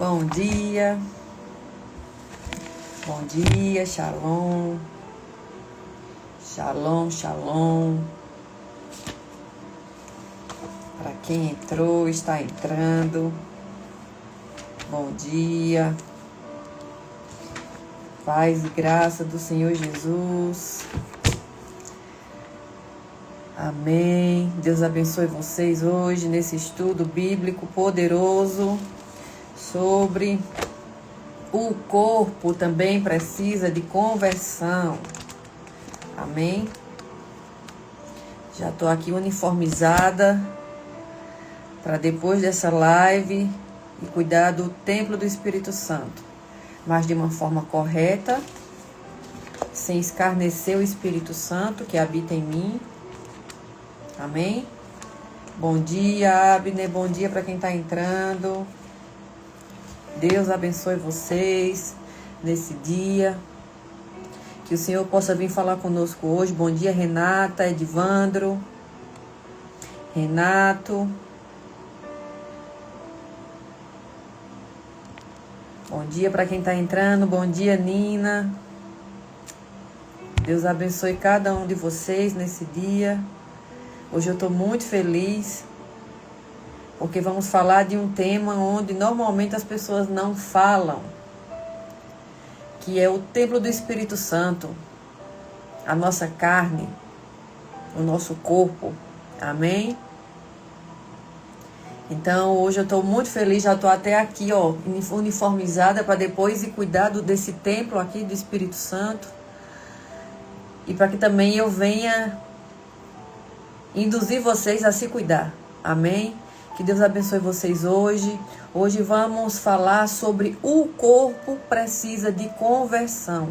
Bom dia, shalom, shalom, shalom. Para quem entrou, está entrando, bom dia, paz e graça do Senhor Jesus, amém. Deus abençoe vocês hoje nesse estudo bíblico poderoso sobre o corpo também precisa de conversão. Amém? Já estou aqui uniformizada para depois dessa live e cuidar do templo do Espírito Santo, mas de uma forma correta, sem escarnecer o Espírito Santo que habita em mim. Amém? Bom dia, Abner. Bom dia para quem está entrando. Deus abençoe vocês nesse dia. Que o Senhor possa vir falar conosco hoje. Bom dia, Renata, Edvandro, Renato. Bom dia para quem está entrando. Bom dia, Nina. Deus abençoe cada um de vocês nesse dia. Hoje eu estou muito feliz, porque vamos falar de um tema onde normalmente as pessoas não falam, que é o templo do Espírito Santo, a nossa carne, o nosso corpo. Amém? Então hoje eu estou muito feliz, já estou até aqui, uniformizada para depois ir cuidar desse templo aqui do Espírito Santo. E para que também eu venha induzir vocês a se cuidar. Amém? Que Deus abençoe vocês hoje. Hoje vamos falar sobre o corpo precisa de conversão.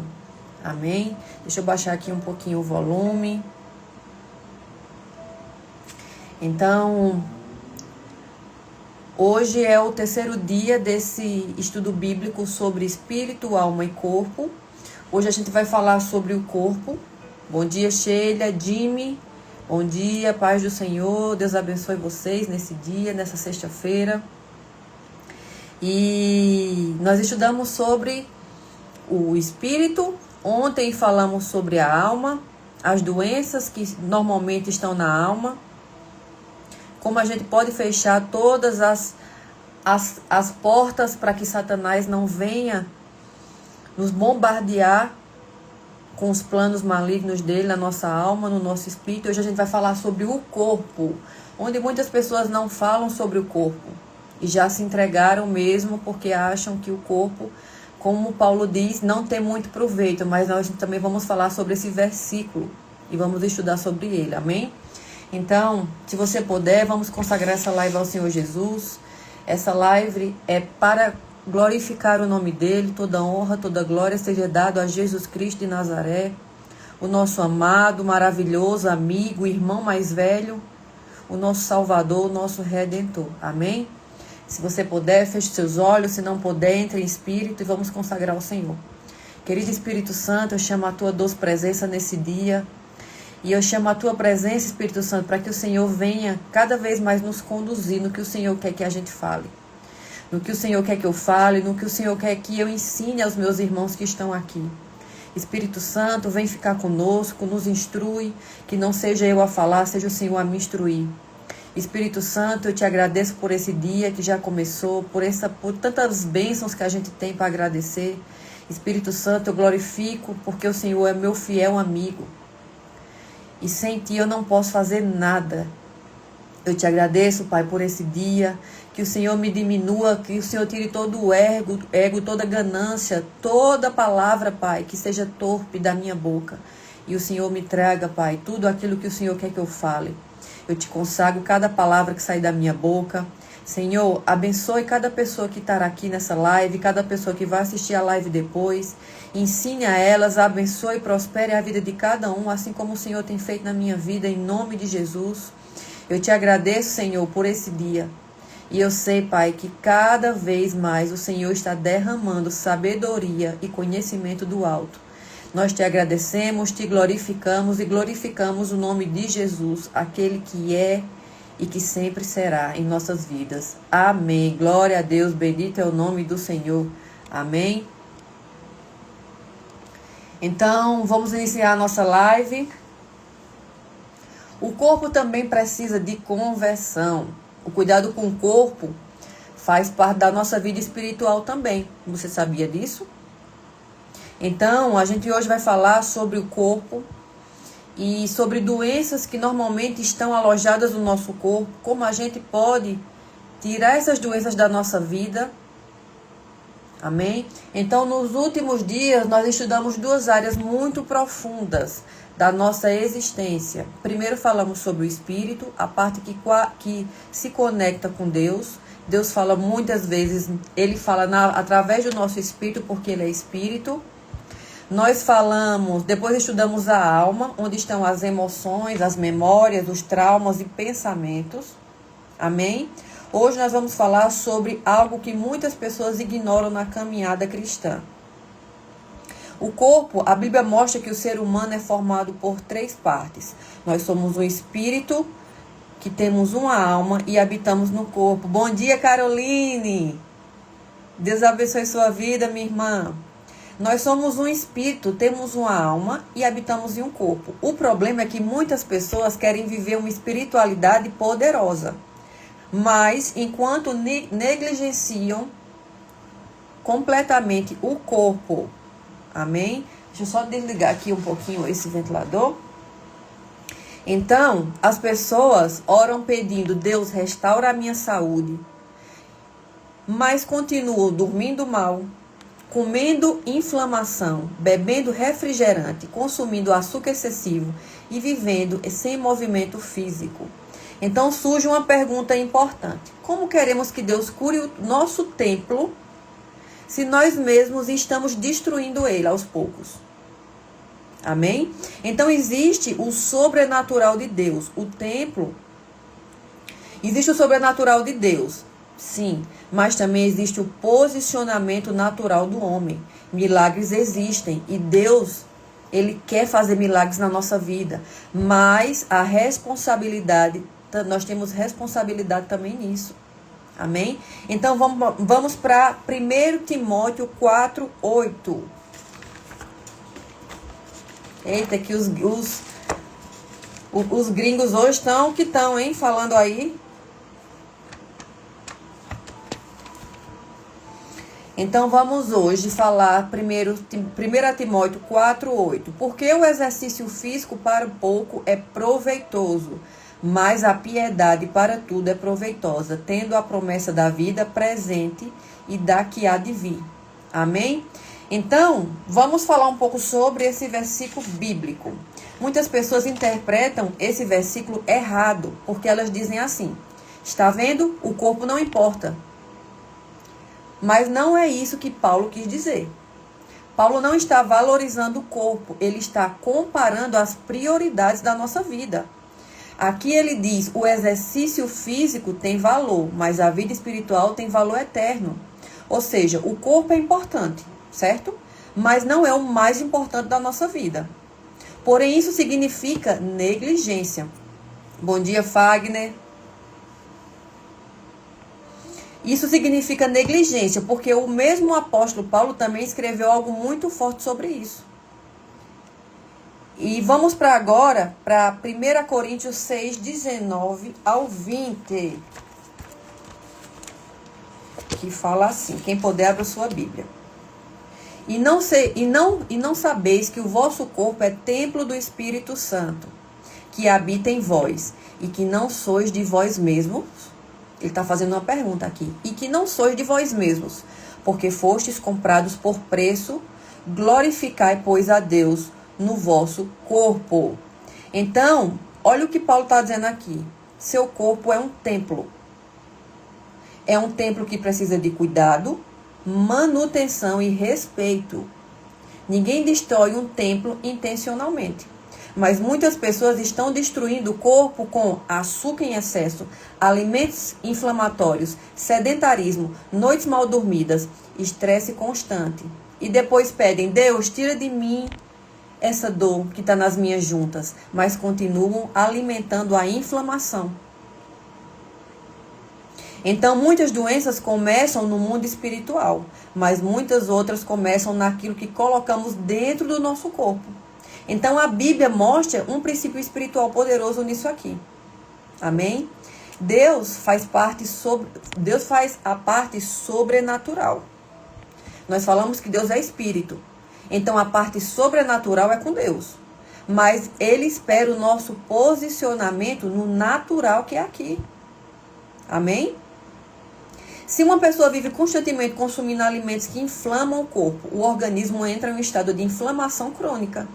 Amém? Deixa eu baixar aqui um pouquinho o volume. Então, hoje é o terceiro dia desse estudo bíblico sobre espírito, alma e corpo. Hoje a gente vai falar sobre o corpo. Bom dia, Sheila, Jimmy. Bom dia, paz do Senhor, Deus abençoe vocês nesse dia, nessa sexta-feira. E nós estudamos sobre o espírito, ontem falamos sobre a alma, as doenças que normalmente estão na alma, como a gente pode fechar todas as portas para que Satanás não venha nos bombardear com os planos malignos dele na nossa alma, no nosso espírito. Hoje a gente vai falar sobre o corpo, onde muitas pessoas não falam sobre o corpo e já se entregaram mesmo porque acham que o corpo, como Paulo diz, não tem muito proveito, mas nós também vamos falar sobre esse versículo e vamos estudar sobre ele, amém? Então, se você puder, vamos consagrar essa live ao Senhor Jesus. Essa live é para glorificar o nome dele. Toda honra, toda glória seja dado a Jesus Cristo de Nazaré, o nosso amado, maravilhoso amigo, irmão mais velho, o nosso Salvador, o nosso Redentor. Amém? Se você puder, feche seus olhos. Se não puder, entre em espírito e vamos consagrar ao Senhor. Querido Espírito Santo, eu chamo a tua doce presença nesse dia. E eu chamo a tua presença, Espírito Santo, para que o Senhor venha cada vez mais nos conduzir no que o Senhor quer que a gente fale. No que o Senhor quer que eu fale, no que o Senhor quer que eu ensine aos meus irmãos que estão aqui. Espírito Santo, vem ficar conosco, nos instrui, que não seja eu a falar, seja o Senhor a me instruir. Espírito Santo, eu te agradeço por esse dia que já começou, por tantas bênçãos que a gente tem para agradecer. Espírito Santo, eu glorifico porque o Senhor é meu fiel amigo. E sem ti eu não posso fazer nada. Eu te agradeço, Pai, por esse dia. Que o Senhor me diminua, que o Senhor tire todo o ego, toda ganância, toda palavra, Pai, que seja torpe da minha boca. E o Senhor me traga, Pai, tudo aquilo que o Senhor quer que eu fale. Eu te consagro cada palavra que sai da minha boca. Senhor, abençoe cada pessoa que estará aqui nessa live, cada pessoa que vai assistir a live depois. Ensine a elas, abençoe e prospere a vida de cada um, assim como o Senhor tem feito na minha vida, em nome de Jesus. Eu te agradeço, Senhor, por esse dia. E eu sei, Pai, que cada vez mais o Senhor está derramando sabedoria e conhecimento do alto. Nós te agradecemos, te glorificamos e glorificamos o nome de Jesus, aquele que é e que sempre será em nossas vidas. Amém. Glória a Deus, bendito é o nome do Senhor. Amém. Então, vamos iniciar a nossa live. O corpo também precisa de conversão. O cuidado com o corpo faz parte da nossa vida espiritual também. Você sabia disso? Então, a gente hoje vai falar sobre o corpo e sobre doenças que normalmente estão alojadas no nosso corpo, como a gente pode tirar essas doenças da nossa vida. Amém? Então, nos últimos dias, nós estudamos duas áreas muito profundas da nossa existência. Primeiro falamos sobre o espírito, a parte que se conecta com Deus. Deus fala muitas vezes, Ele fala através do nosso espírito, porque Ele é espírito. Nós depois estudamos a alma, onde estão as emoções, as memórias, os traumas e pensamentos. Amém? Hoje nós vamos falar sobre algo que muitas pessoas ignoram na caminhada cristã. O corpo, a Bíblia mostra que o ser humano é formado por 3 partes. Nós somos um espírito, que temos uma alma e habitamos no corpo. Bom dia, Caroline! Deus abençoe sua vida, minha irmã. Nós somos um espírito, temos uma alma e habitamos em um corpo. O problema é que muitas pessoas querem viver uma espiritualidade poderosa, mas enquanto negligenciam completamente o corpo. Amém? Deixa eu só desligar aqui um pouquinho esse ventilador. Então, as pessoas oram pedindo: Deus, restaura a minha saúde, mas continuam dormindo mal, comendo inflamação, bebendo refrigerante, consumindo açúcar excessivo e vivendo sem movimento físico. Então surge uma pergunta importante: como queremos que Deus cure o nosso templo se nós mesmos estamos destruindo ele aos poucos? Amém? Então existe o sobrenatural de Deus. O templo, existe o sobrenatural de Deus. Sim, mas também existe o posicionamento natural do homem. Milagres existem e Deus, Ele quer fazer milagres na nossa vida. Mas a responsabilidade, nós temos responsabilidade também nisso. Amém? Então vamos para 1 Timóteo 4:8. Eita, que os gringos hoje estão, hein? Falando aí. Então, vamos hoje falar 1 Timóteo 4:8. Porque o exercício físico para o pouco é proveitoso, mas a piedade para tudo é proveitosa, tendo a promessa da vida presente e da que há de vir. Amém? Então, vamos falar um pouco sobre esse versículo bíblico. Muitas pessoas interpretam esse versículo errado, porque elas dizem assim: está vendo? O corpo não importa. Mas não é isso que Paulo quis dizer. Paulo não está valorizando o corpo, ele está comparando as prioridades da nossa vida. Aqui ele diz: o exercício físico tem valor, mas a vida espiritual tem valor eterno. Ou seja, o corpo é importante, certo? Mas não é o mais importante da nossa vida. Porém, isso significa negligência. Bom dia, Fagner. Isso significa negligência, porque o mesmo apóstolo Paulo também escreveu algo muito forte sobre isso. E vamos agora para 1 Coríntios 6, 19 ao 20. Que fala assim: quem puder, abra sua Bíblia. E não sabeis que o vosso corpo é templo do Espírito Santo, que habita em vós, e que não sois de vós mesmos. Ele está fazendo uma pergunta aqui. E que não sois de vós mesmos, porque fostes comprados por preço. Glorificai, pois, a Deus no vosso corpo. Então, olha o que Paulo está dizendo aqui. Seu corpo é um templo. É um templo que precisa de cuidado, manutenção e respeito. Ninguém destrói um templo intencionalmente. Mas muitas pessoas estão destruindo o corpo com açúcar em excesso, alimentos inflamatórios, sedentarismo, noites mal dormidas, estresse constante. E depois pedem: Deus, tira de mim essa dor que está nas minhas juntas. Mas continuam alimentando a inflamação. Então, muitas doenças começam no mundo espiritual, mas muitas outras começam naquilo que colocamos dentro do nosso corpo. Então, a Bíblia mostra um princípio espiritual poderoso nisso aqui. Amém? Deus faz a parte sobrenatural. Nós falamos que Deus é espírito. Então, a parte sobrenatural é com Deus. Mas Ele espera o nosso posicionamento no natural que é aqui. Amém? Se uma pessoa vive constantemente consumindo alimentos que inflamam o corpo, o organismo entra em um estado de inflamação crônica.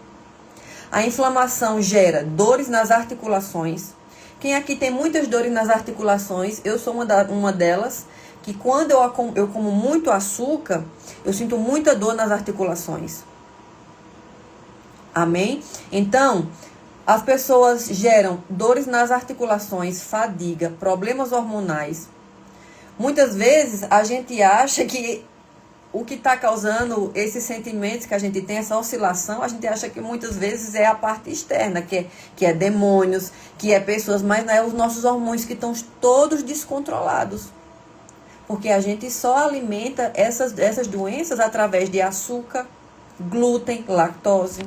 A inflamação gera dores nas articulações. Quem aqui tem muitas dores nas articulações, eu sou uma delas, que quando eu como muito açúcar, eu sinto muita dor nas articulações. Amém? Então, as pessoas geram dores nas articulações, fadiga, problemas hormonais. Muitas vezes a gente acha que o que está causando esses sentimentos que a gente tem, essa oscilação, a gente acha que muitas vezes é a parte externa, que é demônios, que é pessoas, mas não é os nossos hormônios que estão todos descontrolados. Porque a gente só alimenta essas doenças através de açúcar, glúten, lactose.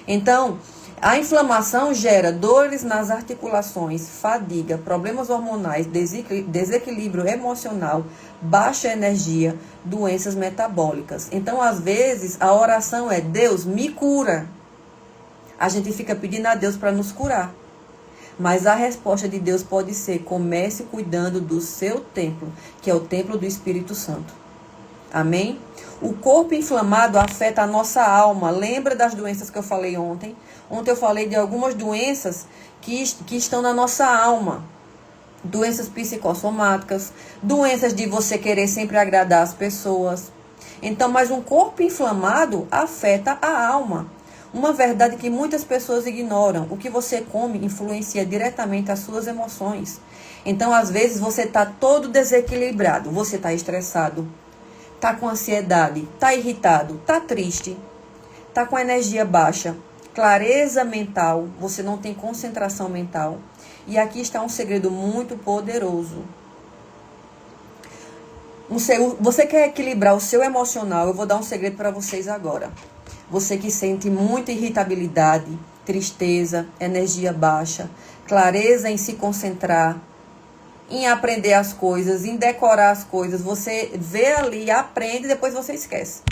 Então, a inflamação gera dores nas articulações, fadiga, problemas hormonais, desequilíbrio emocional, baixa energia, doenças metabólicas. Então, às vezes, a oração é: Deus, me cura. A gente fica pedindo a Deus para nos curar. Mas a resposta de Deus pode ser: comece cuidando do seu templo, que é o templo do Espírito Santo. Amém? O corpo inflamado afeta a nossa alma. Lembra das doenças que eu falei ontem? Ontem eu falei de algumas doenças que estão na nossa alma. Doenças psicossomáticas, doenças de você querer sempre agradar as pessoas. Então, mas um corpo inflamado afeta a alma. Uma verdade que muitas pessoas ignoram: o que você come influencia diretamente as suas emoções. Então, às vezes, você está todo desequilibrado, você está estressado, está com ansiedade, está irritado, está triste, está com energia baixa, clareza mental, você não tem concentração mental. E aqui está um segredo muito poderoso. Você quer equilibrar o seu emocional? Eu vou dar um segredo para vocês agora. Você que sente muita irritabilidade, tristeza, energia baixa, clareza em se concentrar, em aprender as coisas, em decorar as coisas. Você vê ali, aprende e depois você esquece.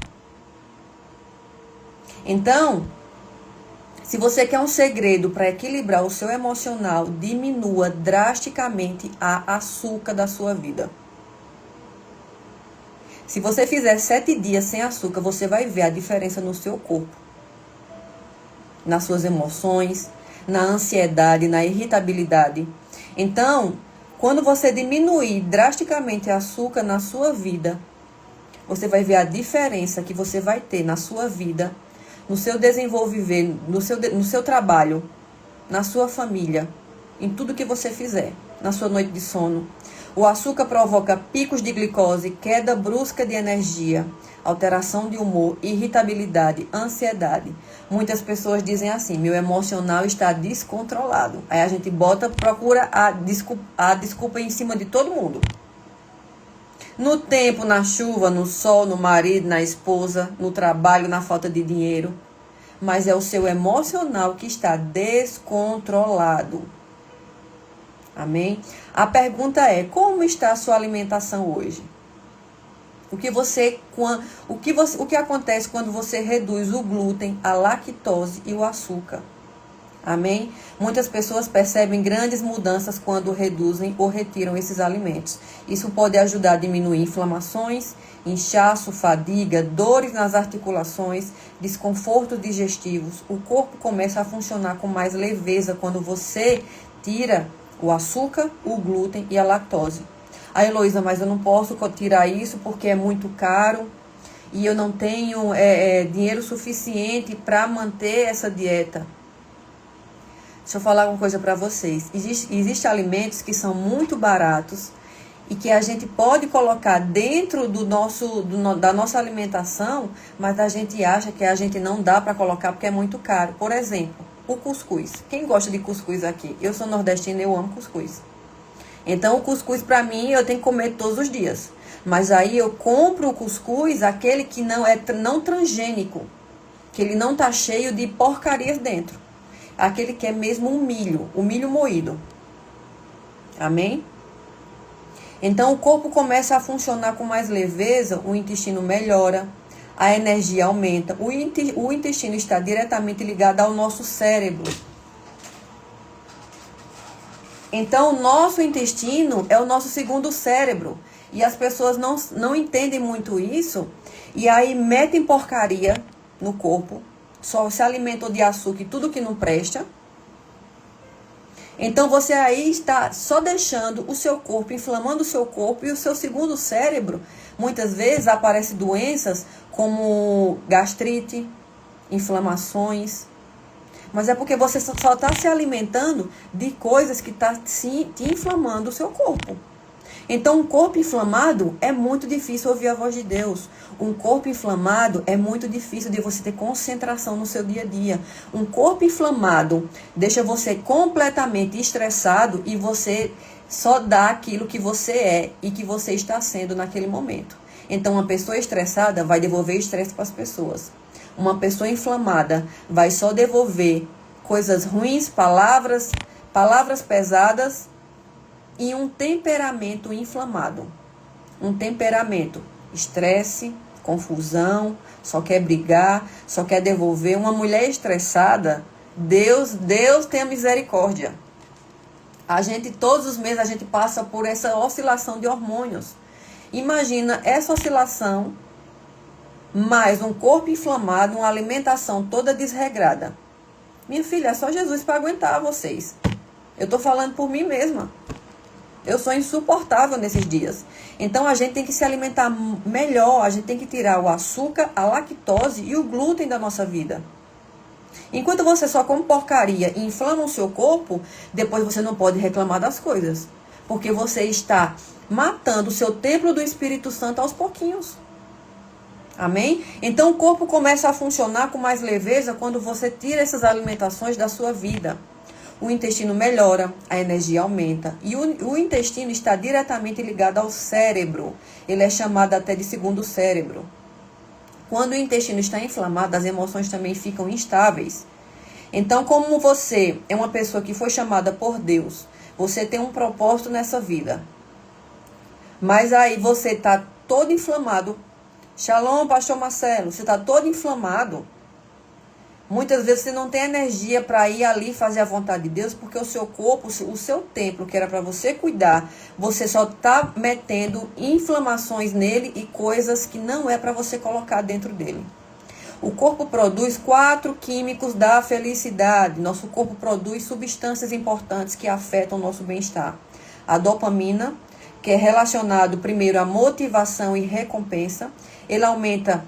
Então, se você quer um segredo para equilibrar o seu emocional, diminua drasticamente a açúcar da sua vida. Se você fizer 7 dias sem açúcar, você vai ver a diferença no seu corpo, nas suas emoções, na ansiedade, na irritabilidade. Então, quando você diminuir drasticamente o açúcar na sua vida, você vai ver a diferença que você vai ter na sua vida, no seu desenvolvimento, no seu trabalho, na sua família, em tudo que você fizer, na sua noite de sono. O açúcar provoca picos de glicose, queda brusca de energia, alteração de humor, irritabilidade, ansiedade. Muitas pessoas dizem assim: meu emocional está descontrolado. Aí a gente procura a desculpa em cima de todo mundo. No tempo, na chuva, no sol, no marido, na esposa, no trabalho, na falta de dinheiro. Mas é o seu emocional que está descontrolado. Amém? A pergunta é: como está a sua alimentação hoje? O que acontece quando você reduz o glúten, a lactose e o açúcar? Amém? Muitas pessoas percebem grandes mudanças quando reduzem ou retiram esses alimentos. Isso pode ajudar a diminuir inflamações, inchaço, fadiga, dores nas articulações, desconfortos digestivos. O corpo começa a funcionar com mais leveza quando você tira o açúcar, o glúten e a lactose. Heloísa, mas eu não posso tirar isso porque é muito caro e eu não tenho dinheiro suficiente para manter essa dieta. Deixa eu falar uma coisa para vocês. Existem alimentos que são muito baratos e que a gente pode colocar dentro da nossa alimentação, mas a gente acha que a gente não dá para colocar porque é muito caro. Por exemplo, o cuscuz. Quem gosta de cuscuz aqui? Eu sou nordestina e eu amo cuscuz. Então o cuscuz para mim eu tenho que comer todos os dias. Mas aí eu compro o cuscuz, aquele que não transgênico, que ele não tá cheio de porcarias dentro. Aquele que é mesmo o milho moído. Amém? Então o corpo começa a funcionar com mais leveza, o intestino melhora, a energia aumenta. O intestino está diretamente ligado ao nosso cérebro. Então o nosso intestino é o nosso segundo cérebro. E as pessoas não entendem muito isso. E aí metem porcaria no corpo. Só se alimentam de açúcar e tudo que não presta. Então você aí está só deixando o seu corpo, inflamando o seu corpo, e o seu segundo cérebro, muitas vezes aparecem doenças como gastrite, inflamações. Mas é porque você só está se alimentando de coisas que estão te inflamando o seu corpo. Então, um corpo inflamado é muito difícil ouvir a voz de Deus. Um corpo inflamado é muito difícil de você ter concentração no seu dia a dia. Um corpo inflamado deixa você completamente estressado e você só dá aquilo que você é e que você está sendo naquele momento. Então, uma pessoa estressada vai devolver estresse para as pessoas. Uma pessoa inflamada vai só devolver coisas ruins, palavras pesadas, e um temperamento inflamado. Um temperamento, estresse, confusão, só quer brigar, só quer devolver. Uma mulher estressada, Deus tenha misericórdia. Todos os meses, a gente passa por essa oscilação de hormônios. Imagina essa oscilação, mais um corpo inflamado, uma alimentação toda desregrada. Minha filha, é só Jesus para aguentar vocês. Eu estou falando por mim mesma. Eu sou insuportável nesses dias. Então, a gente tem que se alimentar melhor. A gente tem que tirar o açúcar, a lactose e o glúten da nossa vida. Enquanto você só come porcaria e inflama o seu corpo, depois você não pode reclamar das coisas. Porque você está matando o seu templo do Espírito Santo aos pouquinhos. Amém? Então, o corpo começa a funcionar com mais leveza quando você tira essas alimentações da sua vida. O intestino melhora, a energia aumenta. E o intestino está diretamente ligado ao cérebro. Ele é chamado até de segundo cérebro. Quando o intestino está inflamado, as emoções também ficam instáveis. Então, como você é uma pessoa que foi chamada por Deus, você tem um propósito nessa vida. Mas aí você está todo inflamado. Shalom, pastor Marcelo, você está todo inflamado. Muitas vezes você não tem energia para ir ali fazer a vontade de Deus, porque o seu corpo, o seu templo, que era para você cuidar, você só está metendo inflamações nele e coisas que não é para você colocar dentro dele. O corpo produz 4 químicos da felicidade. Nosso corpo produz substâncias importantes que afetam o nosso bem-estar. A dopamina, que é relacionado primeiro à motivação e recompensa, ele aumenta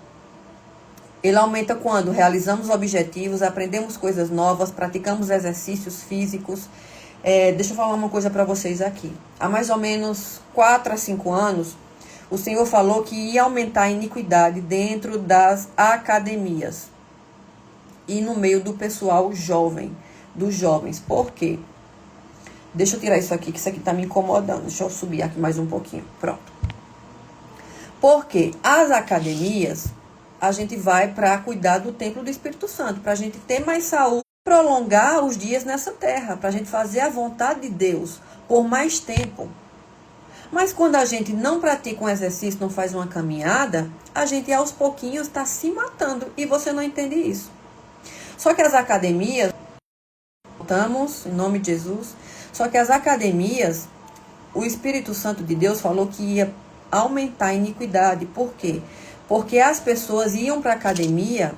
quando realizamos objetivos, aprendemos coisas novas, praticamos exercícios físicos. Deixa eu falar uma coisa para vocês aqui. Há mais ou menos 4 a 5 anos, o Senhor falou que ia aumentar a iniquidade dentro das academias e no meio do pessoal jovem, dos jovens. Por quê? Deixa eu tirar isso aqui, que isso aqui está me incomodando. Deixa eu subir aqui mais um pouquinho. Pronto. Porque as academias, a gente vai para cuidar do templo do Espírito Santo, para a gente ter mais saúde, prolongar os dias nessa terra, para a gente fazer a vontade de Deus por mais tempo. Mas quando a gente não pratica um exercício, não faz uma caminhada, a gente aos pouquinhos está se matando e você não entende isso. Só que as academias, voltamos em nome de Jesus, só que as academias, o Espírito Santo de Deus falou que ia aumentar a iniquidade. Por quê? Porque as pessoas iam para a academia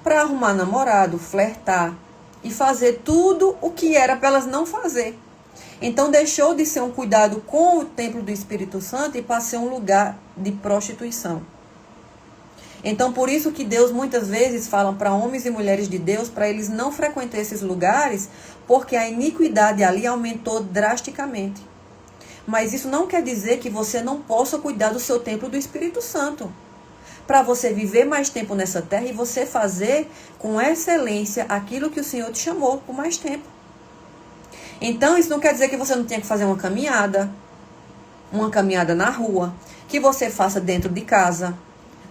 para arrumar namorado, flertar e fazer tudo o que era para elas não fazer. Então deixou de ser um cuidado com o templo do Espírito Santo e passou a ser um lugar de prostituição. Então por isso que Deus muitas vezes fala para homens e mulheres de Deus para eles não frequentar esses lugares, porque a iniquidade ali aumentou drasticamente. Mas isso não quer dizer que você não possa cuidar do seu templo do Espírito Santo. Para você viver mais tempo nessa terra e você fazer com excelência aquilo que o Senhor te chamou por mais tempo. Então, isso não quer dizer que você não tenha que fazer uma caminhada na rua, que você faça dentro de casa,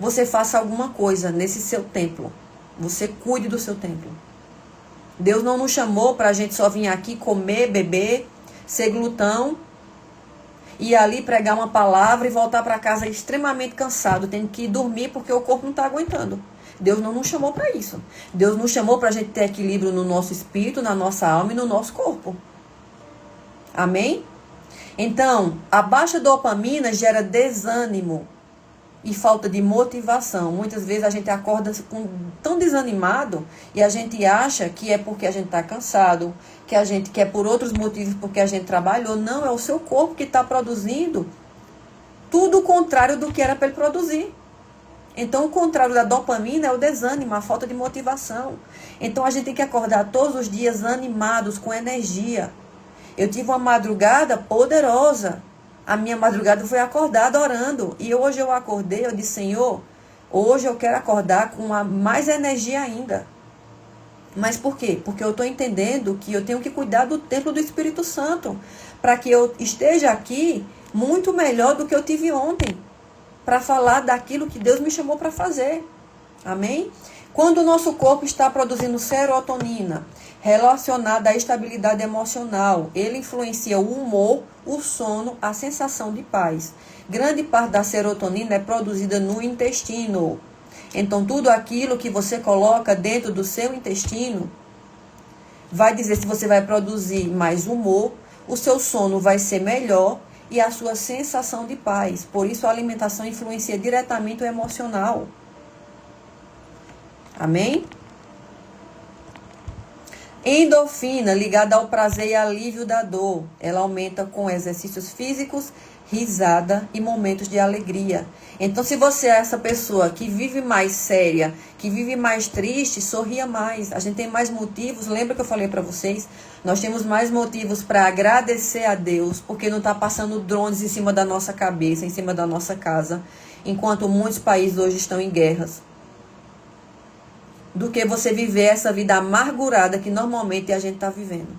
você faça alguma coisa nesse seu templo. Você cuide do seu templo. Deus não nos chamou para a gente só vir aqui comer, beber, ser glutão, ir ali pregar uma palavra e voltar para casa extremamente cansado, tendo que ir dormir porque o corpo não está aguentando. Deus não nos chamou para isso. Deus nos chamou para a gente ter equilíbrio no nosso espírito, na nossa alma e no nosso corpo. Amém? Então, a baixa dopamina gera desânimo e falta de motivação. Muitas vezes a gente acorda tão desanimado e a gente acha que é porque a gente está cansado, que a gente quer por outros motivos, porque a gente trabalhou. Não, é o seu corpo que está produzindo tudo o contrário do que era para ele produzir. Então, o contrário da dopamina é o desânimo, a falta de motivação. Então, a gente tem que acordar todos os dias animados, com energia. Eu tive uma madrugada poderosa. A minha madrugada foi acordada orando. E hoje eu acordei, eu disse, Senhor, hoje eu quero acordar com mais energia ainda. Mas por quê? Porque eu estou entendendo que eu tenho que cuidar do templo do Espírito Santo. Para que eu esteja aqui muito melhor do que eu tive ontem. Para falar daquilo que Deus me chamou para fazer. Amém? Quando o nosso corpo está produzindo serotonina, relacionada à estabilidade emocional, ele influencia o humor, o sono, a sensação de paz. Grande parte da serotonina é produzida no intestino. Então, tudo aquilo que você coloca dentro do seu intestino vai dizer se você vai produzir mais humor, o seu sono vai ser melhor e a sua sensação de paz. Por isso, a alimentação influencia diretamente o emocional. Amém? Endorfina, ligada ao prazer e alívio da dor. Ela aumenta com exercícios físicos, risada e momentos de alegria. Então, se você é essa pessoa que vive mais séria, que vive mais triste, sorria mais. A gente tem mais motivos. Lembra que eu falei para vocês? Nós temos mais motivos para agradecer a Deus, porque não está passando drones em cima da nossa cabeça, em cima da nossa casa, enquanto muitos países hoje estão em guerras. Do que você viver essa vida amargurada que normalmente a gente está vivendo.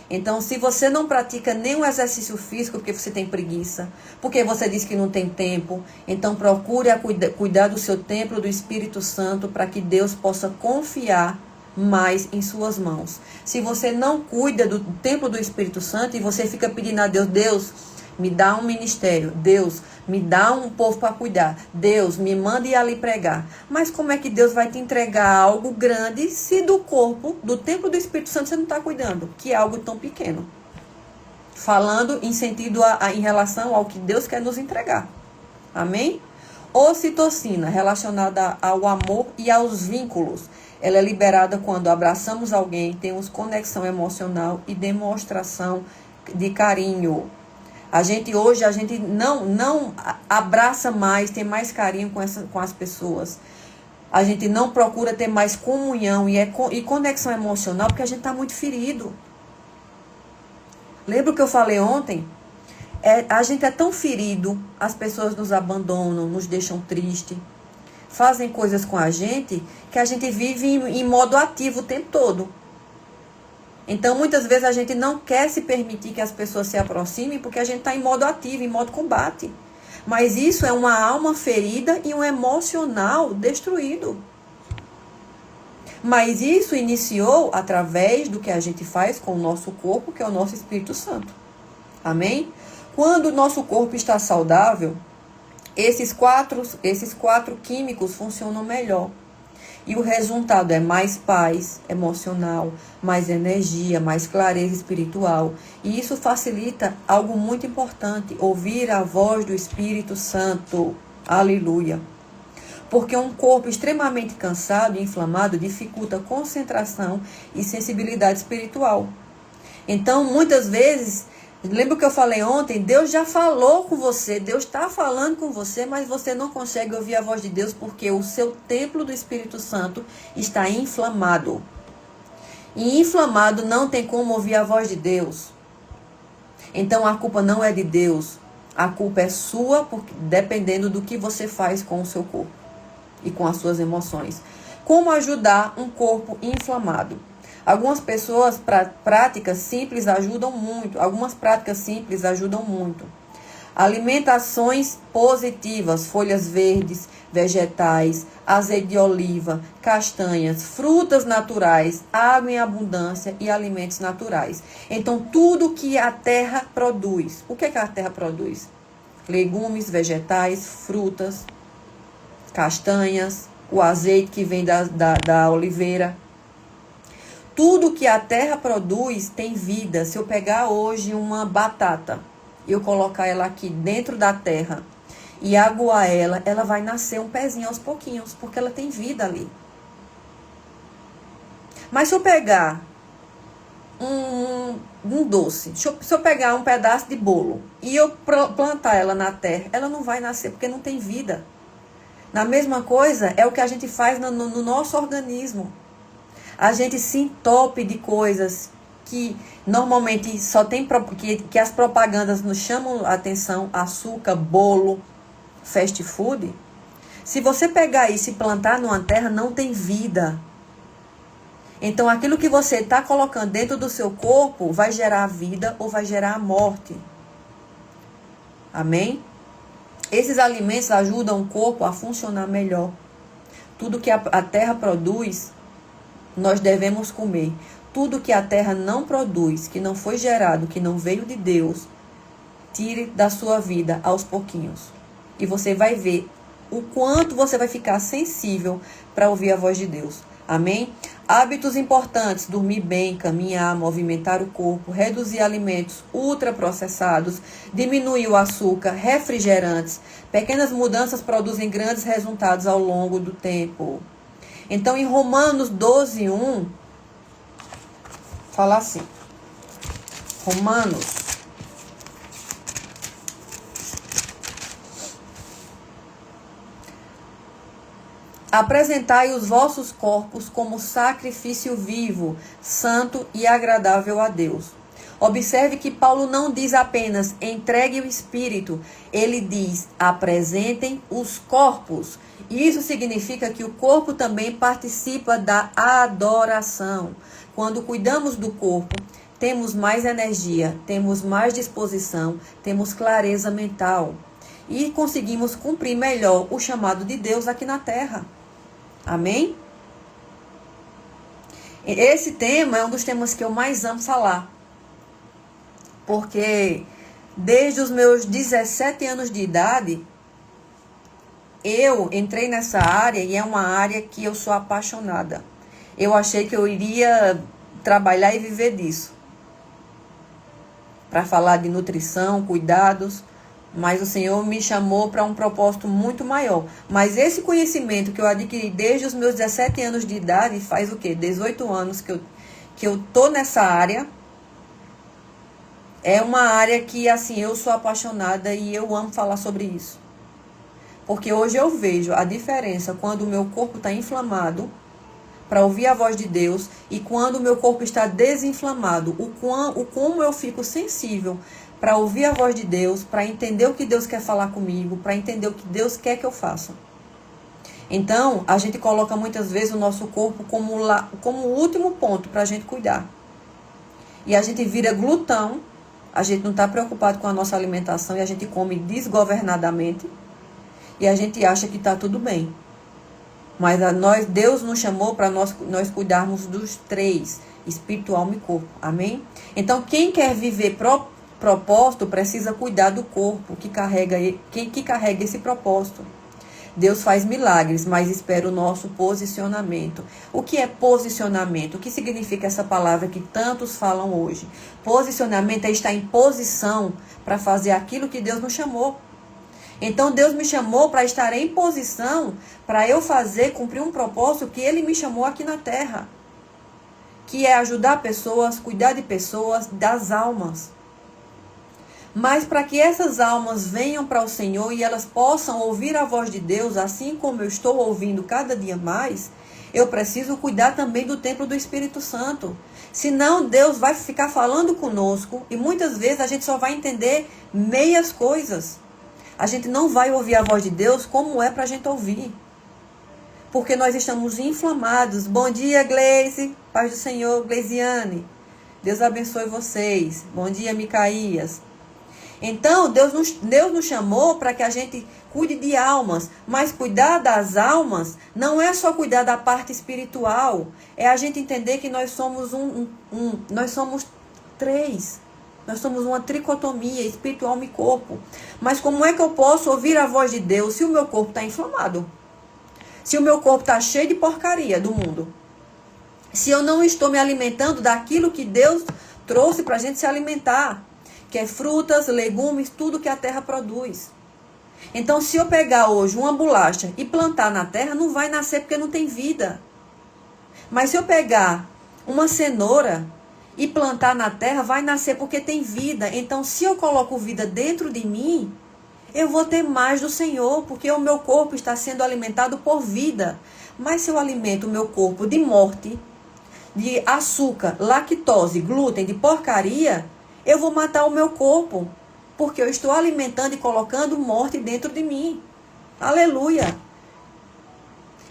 Então, se você não pratica nenhum exercício físico porque você tem preguiça, porque você diz que não tem tempo, então procure cuidar do seu templo do Espírito Santo para que Deus possa confiar mais em suas mãos. Se você não cuida do templo do Espírito Santo e você fica pedindo a Deus, Deus, me dá um ministério, Deus, me dá um povo para cuidar, Deus, me manda ir ali pregar. Mas como é que Deus vai te entregar algo grande se do corpo, do templo do Espírito Santo você não está cuidando? Que é algo tão pequeno. Falando em sentido em relação ao que Deus quer nos entregar. Amém? Ocitocina, relacionada ao amor e aos vínculos. Ela é liberada quando abraçamos alguém, temos conexão emocional e demonstração de carinho. Hoje a gente não abraça mais, tem mais carinho com as pessoas. A gente não procura ter mais comunhão e conexão emocional porque a gente está muito ferido. Lembra o que eu falei ontem? A gente é tão ferido, as pessoas nos abandonam, nos deixam triste, fazem coisas com a gente que a gente vive em modo ativo o tempo todo. Então, muitas vezes a gente não quer se permitir que as pessoas se aproximem porque a gente está em modo ativo, em modo combate. Mas isso é uma alma ferida e um emocional destruído. Mas isso iniciou através do que a gente faz com o nosso corpo, que é o nosso Espírito Santo. Amém? Quando o nosso corpo está saudável, esses quatro químicos funcionam melhor. E o resultado é mais paz emocional, mais energia, mais clareza espiritual. E isso facilita algo muito importante, ouvir a voz do Espírito Santo. Aleluia. Porque um corpo extremamente cansado e inflamado dificulta concentração e sensibilidade espiritual. Então, muitas vezes, lembra o que eu falei ontem? Deus já falou com você, Deus está falando com você, mas você não consegue ouvir a voz de Deus porque o seu templo do Espírito Santo está inflamado. E inflamado não tem como ouvir a voz de Deus. Então a culpa não é de Deus, a culpa é sua, dependendo do que você faz com o seu corpo e com as suas emoções. Como ajudar um corpo inflamado? Algumas pessoas, práticas simples ajudam muito. Algumas práticas simples ajudam muito. Alimentações positivas, folhas verdes, vegetais, azeite de oliva, castanhas, frutas naturais, água em abundância e alimentos naturais. Então, tudo que a terra produz. O que é que a terra produz? Legumes, vegetais, frutas, castanhas, o azeite que vem da oliveira. Tudo que a terra produz tem vida. Se eu pegar hoje uma batata e eu colocar ela aqui dentro da terra e aguar ela, ela vai nascer um pezinho aos pouquinhos, porque ela tem vida ali. Mas se eu pegar um doce, se eu pegar um pedaço de bolo e eu plantar ela na terra, ela não vai nascer, porque não tem vida. Na mesma coisa é o que a gente faz no nosso organismo. A gente se entope de coisas que normalmente só tem que as propagandas nos chamam a atenção, açúcar, bolo, fast food. Se você pegar isso e plantar numa terra, não tem vida. Então aquilo que você está colocando dentro do seu corpo vai gerar vida ou vai gerar morte. Amém? Esses alimentos ajudam o corpo a funcionar melhor. Tudo que a terra produz, nós devemos comer. Tudo que a terra não produz, que não foi gerado, que não veio de Deus, tire da sua vida aos pouquinhos. E você vai ver o quanto você vai ficar sensível para ouvir a voz de Deus. Amém? Hábitos importantes: dormir bem, caminhar, movimentar o corpo, reduzir alimentos ultraprocessados, diminuir o açúcar, refrigerantes. Pequenas mudanças produzem grandes resultados ao longo do tempo. Então, em Romanos 12:1, fala assim. Romanos. Apresentai os vossos corpos como sacrifício vivo, santo e agradável a Deus. Observe que Paulo não diz apenas entregue o espírito, ele diz apresentem os corpos. Isso significa que o corpo também participa da adoração. Quando cuidamos do corpo, temos mais energia, temos mais disposição, temos clareza mental e conseguimos cumprir melhor o chamado de Deus aqui na terra. Amém? Esse tema é um dos temas que eu mais amo falar. Porque desde os meus 17 anos de idade, eu entrei nessa área e é uma área que eu sou apaixonada. Eu achei que eu iria trabalhar e viver disso. Para falar de nutrição, cuidados. Mas o Senhor me chamou para um propósito muito maior. Mas esse conhecimento que eu adquiri desde os meus 17 anos de idade, faz o quê? 18 anos que eu tô nessa área. É uma área que, assim, eu sou apaixonada e eu amo falar sobre isso. Porque hoje eu vejo a diferença quando o meu corpo está inflamado para ouvir a voz de Deus e quando o meu corpo está desinflamado, como eu fico sensível para ouvir a voz de Deus, para entender o que Deus quer falar comigo, para entender o que Deus quer que eu faça. Então, a gente coloca muitas vezes o nosso corpo como o último ponto para a gente cuidar. E a gente vira glutão, a gente não está preocupado com a nossa alimentação e a gente come desgovernadamente e a gente acha que está tudo bem. Mas Deus nos chamou para nós cuidarmos dos três, espírito, alma e corpo. Amém? Então, quem quer viver propósito precisa cuidar do corpo que carrega esse propósito. Deus faz milagres, mas espera o nosso posicionamento. O que é posicionamento? O que significa essa palavra que tantos falam hoje? Posicionamento é estar em posição para fazer aquilo que Deus nos chamou. Então Deus me chamou para estar em posição para eu cumprir um propósito que Ele me chamou aqui na terra. Que é ajudar pessoas, cuidar de pessoas, das almas. Mas para que essas almas venham para o Senhor e elas possam ouvir a voz de Deus, assim como eu estou ouvindo cada dia mais, eu preciso cuidar também do templo do Espírito Santo. Senão Deus vai ficar falando conosco e muitas vezes a gente só vai entender meias coisas. A gente não vai ouvir a voz de Deus como é para a gente ouvir. porque nós estamos inflamados. Bom dia, Gleice. Paz do Senhor, Gleisiane. Deus abençoe vocês. Bom dia, Micaías. Então, Deus nos chamou para que a gente cuide de almas. Mas cuidar das almas não é só cuidar da parte espiritual. É a gente entender que nós somos nós somos três. Nós somos uma tricotomia, espírito, alma e corpo. Mas como é que eu posso ouvir a voz de Deus se o meu corpo está inflamado? Se o meu corpo está cheio de porcaria do mundo? Se eu não estou me alimentando daquilo que Deus trouxe para a gente se alimentar, que é frutas, legumes, tudo que a terra produz. Então, se eu pegar hoje uma bolacha e plantar na terra, não vai nascer porque não tem vida. Mas se eu pegar uma cenoura e plantar na terra, vai nascer porque tem vida. Então, se eu coloco vida dentro de mim, eu vou ter mais do Senhor, porque o meu corpo está sendo alimentado por vida. Mas se eu alimento o meu corpo de morte, de açúcar, lactose, glúten, de porcaria, eu vou matar o meu corpo, porque eu estou alimentando e colocando morte dentro de mim. Aleluia!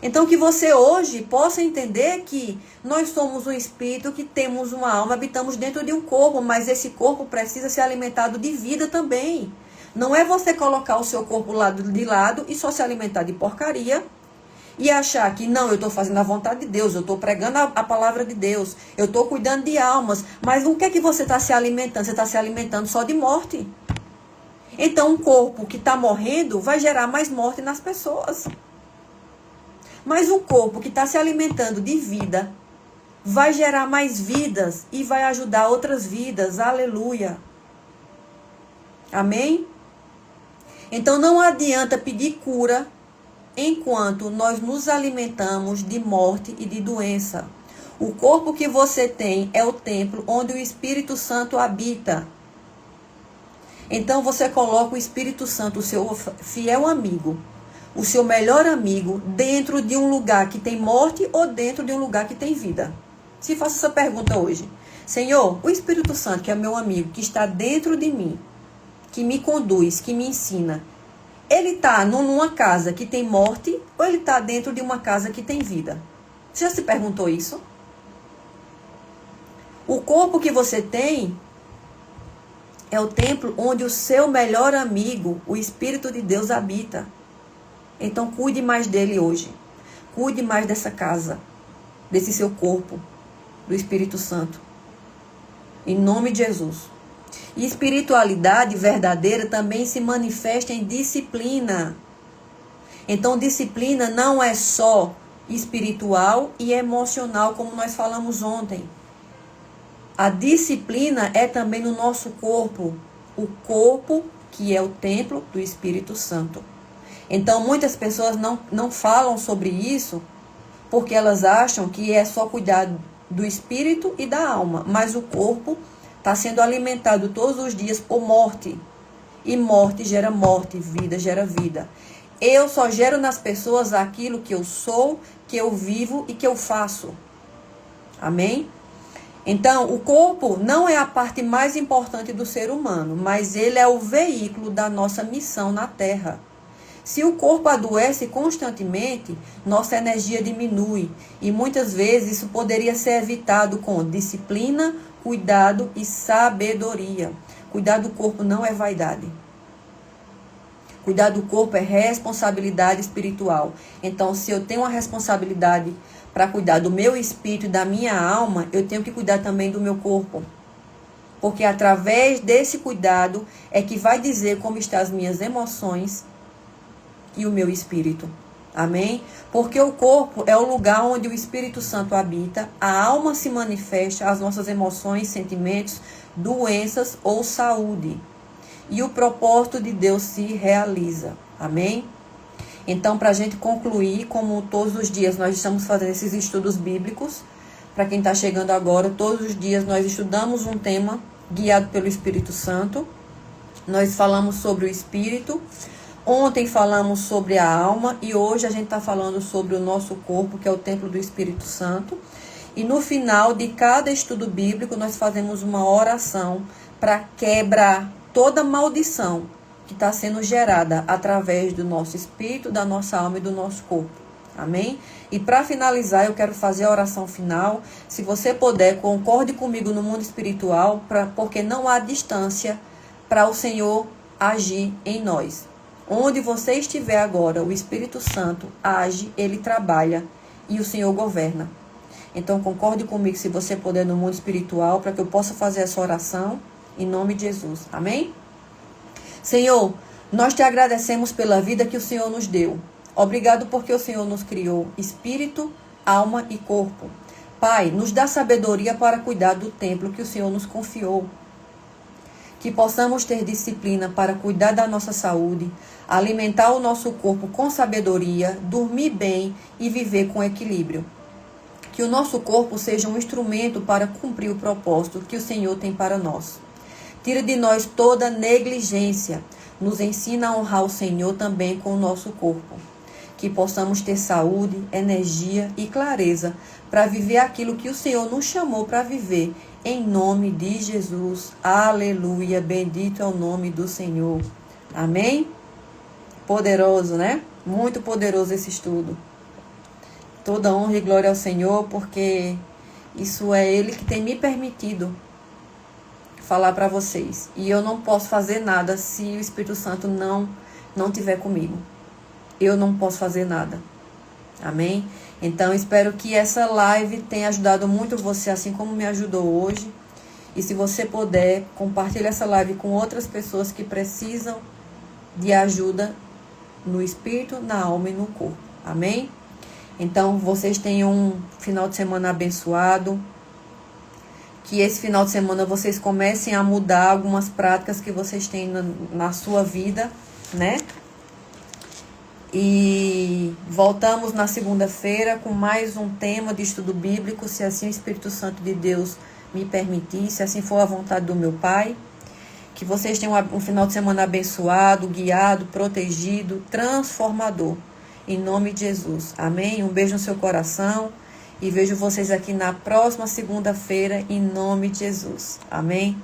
Então que você hoje possa entender que nós somos um espírito, que temos uma alma, habitamos dentro de um corpo, mas esse corpo precisa ser alimentado de vida também. Não é você colocar o seu corpo de lado e só se alimentar de porcaria e achar que não, eu estou fazendo a vontade de Deus, eu estou pregando a palavra de Deus, eu estou cuidando de almas, mas o que é que você está se alimentando? Você está se alimentando só de morte. Então um corpo que está morrendo vai gerar mais morte nas pessoas. Mas um corpo que está se alimentando de vida vai gerar mais vidas e vai ajudar outras vidas. Aleluia. Amém? Então não adianta pedir cura enquanto nós nos alimentamos de morte e de doença. O corpo que você tem é o templo onde o Espírito Santo habita. Então você coloca o Espírito Santo, o seu fiel amigo, o seu melhor amigo, dentro de um lugar que tem morte ou dentro de um lugar que tem vida. Se faça essa pergunta hoje. Senhor, o Espírito Santo, que é meu amigo, que está dentro de mim, que me conduz, que me ensina, ele está numa casa que tem morte ou ele está dentro de uma casa que tem vida? Você já se perguntou isso? O corpo que você tem é o templo onde o seu melhor amigo, o Espírito de Deus, habita. Então cuide mais dele hoje. Cuide mais dessa casa, desse seu corpo, do Espírito Santo. Em nome de Jesus. E espiritualidade verdadeira também se manifesta em disciplina. Então, disciplina não é só espiritual e emocional, como nós falamos ontem. A disciplina é também no nosso corpo. O corpo que é o templo do Espírito Santo. Então, muitas pessoas não falam sobre isso porque elas acham que é só cuidar do espírito e da alma. Mas o corpo está sendo alimentado todos os dias por morte. E morte gera morte, vida gera vida. Eu só gero nas pessoas aquilo que eu sou, que eu vivo e que eu faço. Amém? Então, o corpo não é a parte mais importante do ser humano, mas ele é o veículo da nossa missão na Terra. Se o corpo adoece constantemente, nossa energia diminui. E muitas vezes isso poderia ser evitado com disciplina, cuidado e sabedoria. Cuidar do corpo não é vaidade. Cuidar do corpo é responsabilidade espiritual. Então, se eu tenho uma responsabilidade para cuidar do meu espírito e da minha alma, eu tenho que cuidar também do meu corpo. Porque através desse cuidado é que vai dizer como estão as minhas emoções e o meu espírito. Amém? Porque o corpo é o lugar onde o Espírito Santo habita, a alma se manifesta, as nossas emoções, sentimentos, doenças ou saúde. E o propósito de Deus se realiza. Amém? Então, para a gente concluir, como todos os dias nós estamos fazendo esses estudos bíblicos, para quem está chegando agora, todos os dias nós estudamos um tema guiado pelo Espírito Santo. Nós falamos sobre o Espírito. Ontem falamos sobre a alma e hoje a gente está falando sobre o nosso corpo, que é o templo do Espírito Santo. E no final de cada estudo bíblico, nós fazemos uma oração para quebrar toda maldição que está sendo gerada através do nosso espírito, da nossa alma e do nosso corpo. Amém? E para finalizar, eu quero fazer a oração final. Se você puder, concorde comigo no mundo espiritual, porque não há distância para o Senhor agir em nós. Onde você estiver agora, o Espírito Santo age, ele trabalha e o Senhor governa. Então, concorde comigo, se você puder, no mundo espiritual, para que eu possa fazer essa oração, em nome de Jesus. Amém? Senhor, nós te agradecemos pela vida que o Senhor nos deu. Obrigado porque o Senhor nos criou espírito, alma e corpo. Pai, nos dá sabedoria para cuidar do templo que o Senhor nos confiou. Que possamos ter disciplina para cuidar da nossa saúde, alimentar o nosso corpo com sabedoria, dormir bem e viver com equilíbrio. Que o nosso corpo seja um instrumento para cumprir o propósito que o Senhor tem para nós. Tira de nós toda negligência. Nos ensina a honrar o Senhor também com o nosso corpo. Que possamos ter saúde, energia e clareza para viver aquilo que o Senhor nos chamou para viver. Em nome de Jesus. Aleluia. Bendito é o nome do Senhor. Amém? Poderoso, né? Muito poderoso esse estudo. Toda honra e glória ao Senhor, porque isso é Ele que tem me permitido falar para vocês. E eu não posso fazer nada se o Espírito Santo não estiver comigo. Eu não posso fazer nada. Amém? Então, espero que essa live tenha ajudado muito você, assim como me ajudou hoje. E se você puder, compartilhe essa live com outras pessoas que precisam de ajuda no espírito, na alma e no corpo. Amém? Então, vocês tenham um final de semana abençoado. Que esse final de semana vocês comecem a mudar algumas práticas que vocês têm na sua vida, né? E voltamos na segunda-feira com mais um tema de estudo bíblico, se assim o Espírito Santo de Deus me permitir, se assim for a vontade do meu Pai. Que vocês tenham um final de semana abençoado, guiado, protegido, transformador. Em nome de Jesus. Amém? Um beijo no seu coração. E vejo vocês aqui na próxima segunda-feira, em nome de Jesus. Amém?